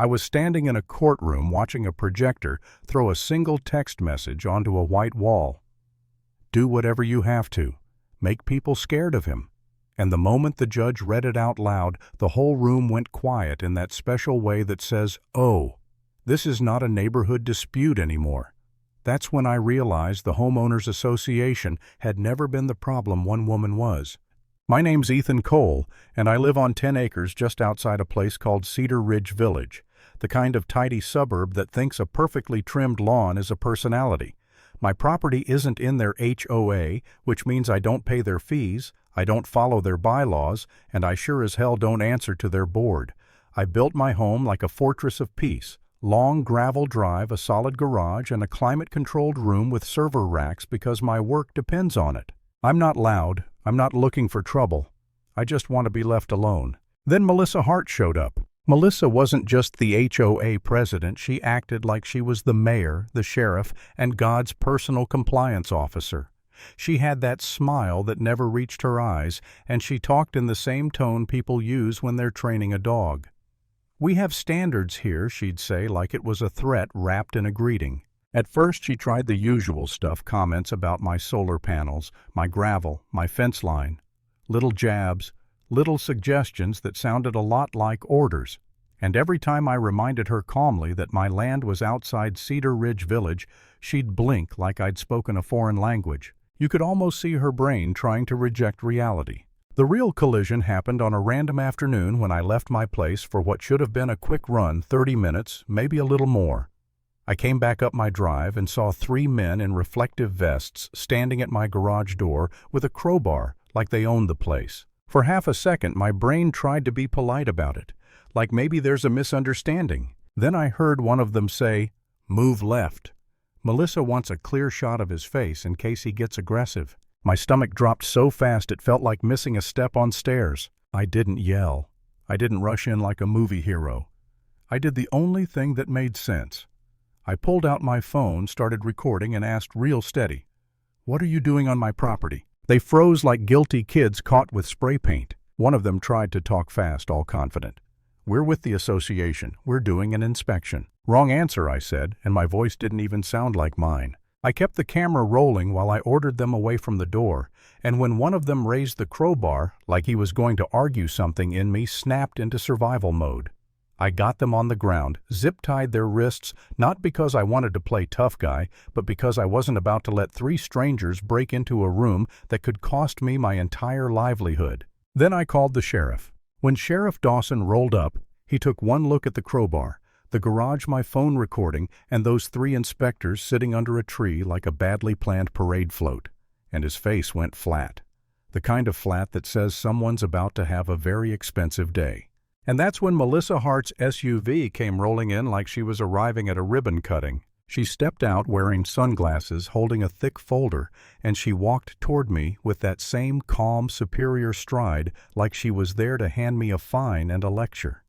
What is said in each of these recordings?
I was standing in a courtroom watching a projector throw a single text message onto a white wall. Do whatever you have to. Make people scared of him. And the moment the judge read it out loud, the whole room went quiet in that special way that says, "Oh, this is not a neighborhood dispute anymore." That's when I realized the Homeowners Association had never been the problem one woman was. My name's Ethan Cole, and I live on 10 acres just outside a place called Cedar Ridge Village, the kind of tidy suburb that thinks a perfectly trimmed lawn is a personality. My property isn't in their HOA, which means I don't pay their fees, I don't follow their bylaws, and I sure as hell don't answer to their board. I built my home like a fortress of peace. Long gravel drive, a solid garage, and a climate-controlled room with server racks because my work depends on it. I'm not loud. I'm not looking for trouble. I just want to be left alone. Then Melissa Hart showed up. Melissa wasn't just the HOA president. She acted like she was the mayor, the sheriff, and God's personal compliance officer. She had that smile that never reached her eyes, and she talked in the same tone people use when they're training a dog. "We have standards here," she'd say, like it was a threat wrapped in a greeting. At first she tried the usual stuff, comments about my solar panels, my gravel, my fence line. Little jabs, little suggestions that sounded a lot like orders. And every time I reminded her calmly that my land was outside Cedar Ridge Village, she'd blink like I'd spoken a foreign language. You could almost see her brain trying to reject reality. The real collision happened on a random afternoon when I left my place for what should have been a quick run, 30 minutes, maybe a little more. I came back up my drive and saw 3 men in reflective vests standing at my garage door with a crowbar like they owned the place. For half a second, my brain tried to be polite about it, like maybe there's a misunderstanding. Then I heard one of them say, "Move left. Melissa wants a clear shot of his face in case he gets aggressive." My stomach dropped so fast it felt like missing a step on stairs. I didn't yell. I didn't rush in like a movie hero. I did the only thing that made sense. I pulled out my phone, started recording, and asked real steady, "What are you doing on my property?" They froze like guilty kids caught with spray paint. One of them tried to talk fast, all confident. "We're with the association. We're doing an inspection." "Wrong answer," I said, and my voice didn't even sound like mine. I kept the camera rolling while I ordered them away from the door, and when one of them raised the crowbar, like he was going to argue something in me, snapped into survival mode. I got them on the ground, zip-tied their wrists, not because I wanted to play tough guy, but because I wasn't about to let 3 strangers break into a room that could cost me my entire livelihood. Then I called the sheriff. When Sheriff Dawson rolled up, he took one look at the crowbar, the garage my phone recording, and those 3 inspectors sitting under a tree like a badly planned parade float, and his face went flat. The kind of flat that says someone's about to have a very expensive day. And that's when Melissa Hart's SUV came rolling in like she was arriving at a ribbon cutting. She stepped out wearing sunglasses, holding a thick folder, and she walked toward me with that same calm, superior stride like she was there to hand me a fine and a lecture.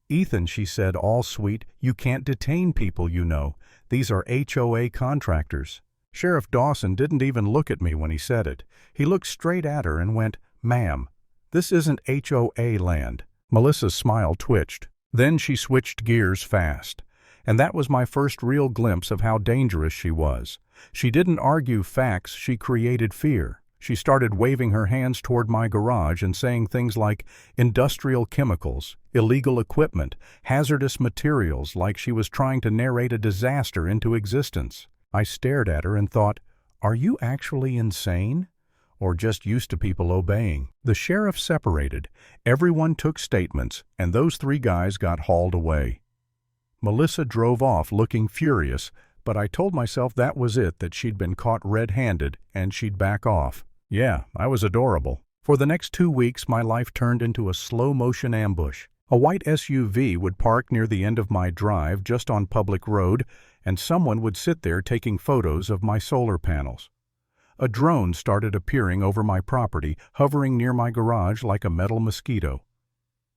"Ethan," she said, all sweet, "you can't detain people, you know. These are HOA contractors." Sheriff Dawson didn't even look at me when he said it. He looked straight at her and went, "Ma'am, this isn't HOA land." Melissa's smile twitched. Then she switched gears fast. And that was my first real glimpse of how dangerous she was. She didn't argue facts, she created fear. She started waving her hands toward my garage and saying things like industrial chemicals, illegal equipment, hazardous materials, like she was trying to narrate a disaster into existence. I stared at her and thought, "Are you actually insane? Or just used to people obeying?" The sheriff separated. Everyone took statements, and those 3 guys got hauled away. Melissa drove off looking furious, but I told myself that was it, that she'd been caught red-handed, and she'd back off. Yeah, I was adorable. For the next 2 weeks, my life turned into a slow-motion ambush. A white SUV would park near the end of my drive just on public road, and someone would sit there taking photos of my solar panels. A drone started appearing over my property, hovering near my garage like a metal mosquito.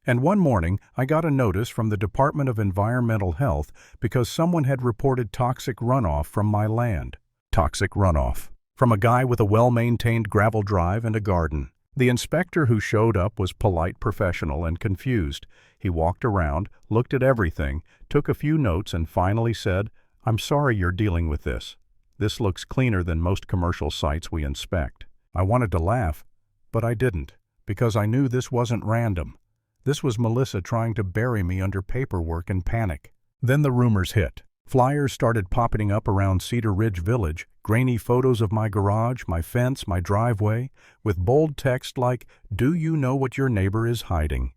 And one morning, I got a notice from the Department of Environmental Health because someone had reported toxic runoff from my land. Toxic runoff. From a guy with a well-maintained gravel drive and a garden. The inspector who showed up was polite, professional, and confused. He walked around, looked at everything, took a few notes, and finally said, "I'm sorry you're dealing with this. This looks cleaner than most commercial sites we inspect." I wanted to laugh, but I didn't, because I knew this wasn't random. This was Melissa trying to bury me under paperwork and panic. Then the rumors hit. Flyers started popping up around Cedar Ridge Village, grainy photos of my garage, my fence, my driveway, with bold text like, "Do you know what your neighbor is hiding?"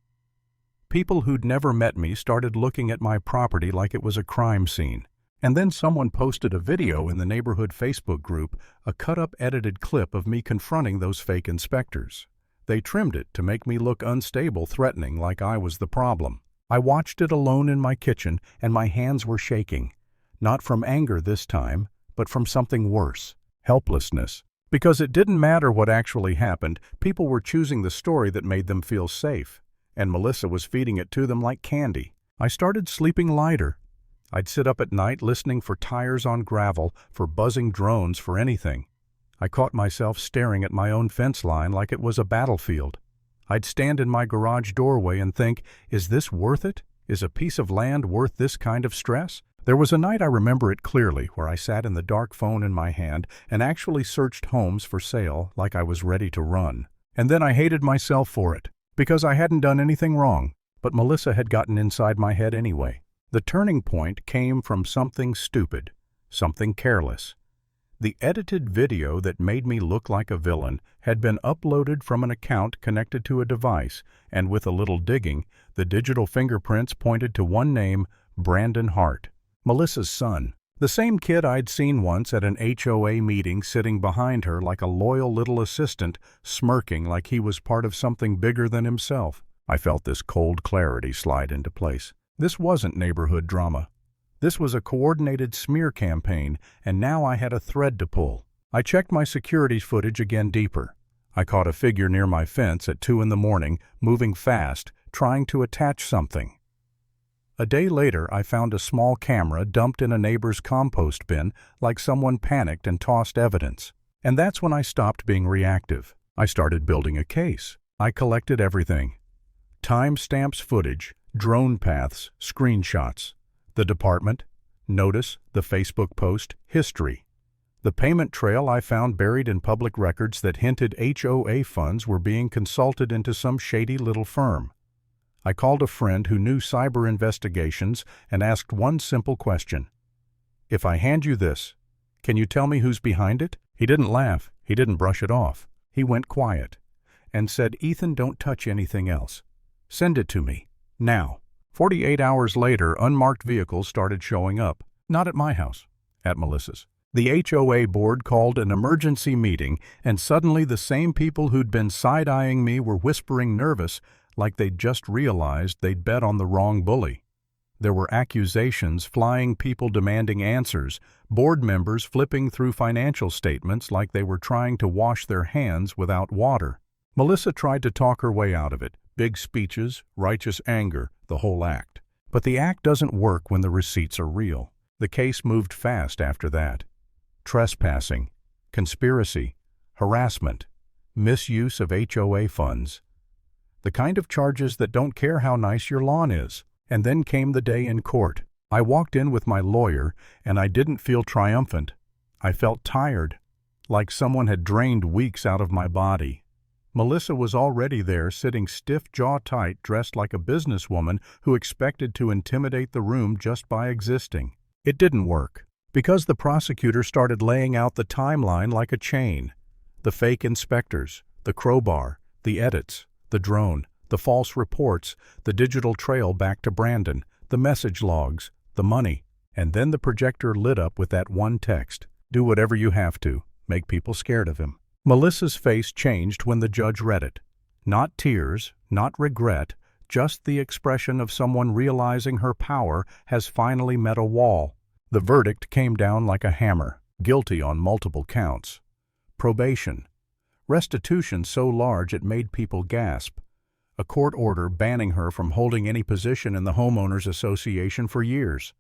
People who'd never met me started looking at my property like it was a crime scene. And then someone posted a video in the neighborhood Facebook group, a cut-up edited clip of me confronting those fake inspectors. They trimmed it to make me look unstable, threatening, like I was the problem. I watched it alone in my kitchen, and my hands were shaking. Not from anger this time, but from something worse, helplessness. Because it didn't matter what actually happened, people were choosing the story that made them feel safe. And Melissa was feeding it to them like candy. I started sleeping lighter. I'd sit up at night listening for tires on gravel, for buzzing drones, for anything. I caught myself staring at my own fence line like it was a battlefield. I'd stand in my garage doorway and think, is this worth it? Is a piece of land worth this kind of stress? There was a night, I remember it clearly, where I sat in the dark, phone in my hand, and actually searched homes for sale like I was ready to run. And then I hated myself for it, because I hadn't done anything wrong, but Melissa had gotten inside my head anyway. The turning point came from something stupid, something careless. The edited video that made me look like a villain had been uploaded from an account connected to a device, and with a little digging, the digital fingerprints pointed to one name, Brandon Hart, Melissa's son. The same kid I'd seen once at an HOA meeting, sitting behind her like a loyal little assistant, smirking like he was part of something bigger than himself. I felt this cold clarity slide into place. This wasn't neighborhood drama. This was a coordinated smear campaign, and now I had a thread to pull. I checked my security footage again deeper. I caught a figure near my fence at 2 in the morning, moving fast, trying to attach something. A day later, I found a small camera dumped in a neighbor's compost bin, like someone panicked and tossed evidence. And that's when I stopped being reactive. I started building a case. I collected everything. Timestamps, footage, drone paths, screenshots. The department, notice, the Facebook post, history. The payment trail I found buried in public records that hinted HOA funds were being consulted into some shady little firm. I called a friend who knew cyber investigations and asked one simple question. If I hand you this, can you tell me who's behind it? He didn't laugh. He didn't brush it off. He went quiet and said, "Ethan, don't touch anything else. Send it to me. Now." 48 hours later, unmarked vehicles started showing up. Not at my house, at Melissa's. The HOA board called an emergency meeting, and suddenly the same people who'd been side-eyeing me were whispering nervous, like they'd just realized they'd bet on the wrong bully. There were accusations flying, people demanding answers, board members flipping through financial statements like they were trying to wash their hands without water. Melissa tried to talk her way out of it. Big speeches, righteous anger, the whole act. But the act doesn't work when the receipts are real. The case moved fast after that. Trespassing, conspiracy, harassment, misuse of HOA funds. The kind of charges that don't care how nice your lawn is. And then came the day in court. I walked in with my lawyer, and I didn't feel triumphant. I felt tired, like someone had drained weeks out of my body. Melissa was already there, sitting stiff, jaw tight, dressed like a businesswoman who expected to intimidate the room just by existing. It didn't work, because the prosecutor started laying out the timeline like a chain. The fake inspectors, the crowbar, the edits, the drone, the false reports, the digital trail back to Brandon, the message logs, the money. And then the projector lit up with that one text: "Do whatever you have to. Make people scared of him." Melissa's face changed when the judge read it. Not tears, not regret, just the expression of someone realizing her power has finally met a wall. The verdict came down like a hammer, guilty on multiple counts. Probation. Restitution so large it made people gasp. A court order banning her from holding any position in the Homeowners Association for years.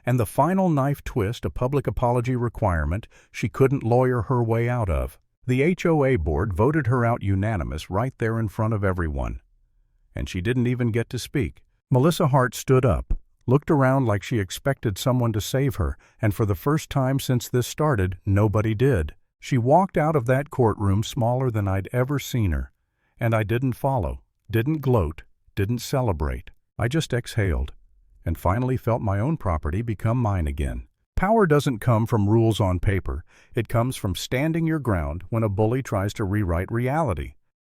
And the final knife twist, a public apology requirement she couldn't lawyer her way out of. The HOA board voted her out unanimous right there in front of everyone. And she didn't even get to speak. Melissa Hart stood up, looked around like she expected someone to save her, and for the first time since this started, nobody did. She walked out of that courtroom smaller than I'd ever seen her. And I didn't follow, didn't gloat, didn't celebrate. I just exhaled, and finally felt my own property become mine again. Power doesn't come from rules on paper. It comes from standing your ground when a bully tries to rewrite reality.